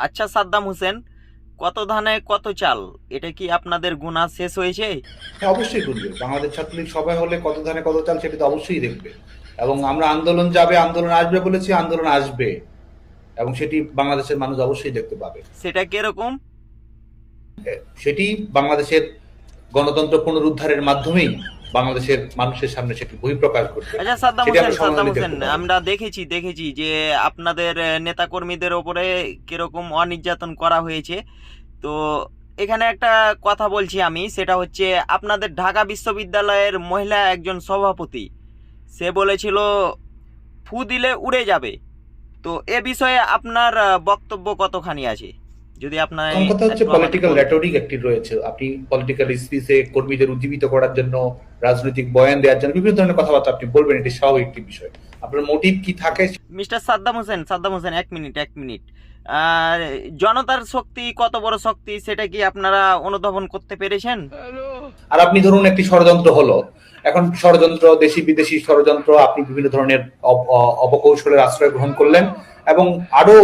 আচ্ছা সাদ্দাম হোসেন, কত ধানে কত চাল, এটা কি আপনাদের গুণা শেষ হয়েছে? হ্যাঁ, অবশ্যই করবে। বাংলাদেশ ছাত্রলীগ সবাই হলে কত ধানে কত চাল সেটা তো অবশ্যই দেখবে। এবং আমরা আন্দোলন যাবে, আন্দোলন আসবে বলেছি, আন্দোলন আসবে এবং সেটি বাংলাদেশের মানুষ অবশ্যই দেখতে পাবে। সেটা কিরকম? সেটি বাংলাদেশের গণতন্ত্র পুনরুদ্ধারের মাধ্যমেই বাংলাদেশের মানুষের সামনে সেটি বহিঃপ্রকাশ ঘটবে। আচ্ছা সাদ্দাম সেটি হোসেন, আমরা সাদ্দাম সমাধানে হোসেন, দেখতে পাবো। আমরা দেখেছি যে আপনাদের নেতা কর্মীদের ওপরে কিরকম অনির্যাতন করা হয়েছে। তো এখানে একটা কথা বলছি আমি, সেটা হচ্ছে আপনাদের ঢাকা বিশ্ববিদ্যালয়ের মহিলা একজন সভাপতি, সে বলেছিল ফু দিলে উড়ে যাবে। তো এ বিষয়ে আপনার বক্তব্য কতখানি আছে, যদি আপনার প্রথম কথা হচ্ছে একটু আমাকে পলিটিক্যাল বলতেন। রেটরিক একটি রয়েছে। আপনি পলিটিক্যাল স্পিচে কর্মীদের উজ্জীবিত করার জন্য, রাজনৈতিক বয়ান দেওয়ার জন্য বিভিন্ন ধরনের কথাবার্তা আপনি বলবেন, এটি স্বাভাবিক একটি বিষয়। আপনার মোটিভ কি থাকে? মিস্টার সাদ্দাম হোসেন, সাদ্দাম হোসেন, এক মিনিট। আর জনতার শক্তি কত বড় শক্তি, সেটা কি আপনারা অনুধাবন করতে পেরেছেন? আর আপনি ধরুন একটি ষড়যন্ত্র হলো, এখন ষড়যন্ত্র, দেশি বিদেশি ষড়যন্ত্র, আপনি বিভিন্ন ধরনের অপকৌশলের আশ্রয় গ্রহণ করলেন এবং আরো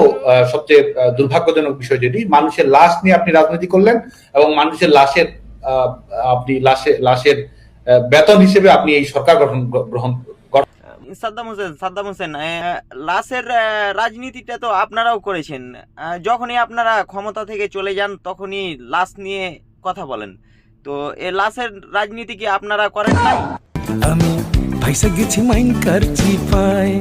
সবচেয়ে দুর্ভাগ্যজনক বিষয় যেটি, মানুষের লাশ নিয়ে আপনি রাজনীতি করলেন এবং মানুষের লাশের আহ, আপনি লাশের বেতন হিসেবে আপনি এই সরকার গ্রহণ। সাদ্দাম হোসেন, লাশের রাজনীতিটা তো আপনারাও করেছেন। যখনই আপনারা ক্ষমতা থেকে চলে যান তখনই লাশ নিয়ে কথা বলেন। তো এ লাশের রাজনীতি কি আপনারা করেন নাই? আমি ভাইসা গেছি মাইনকার চিপায়।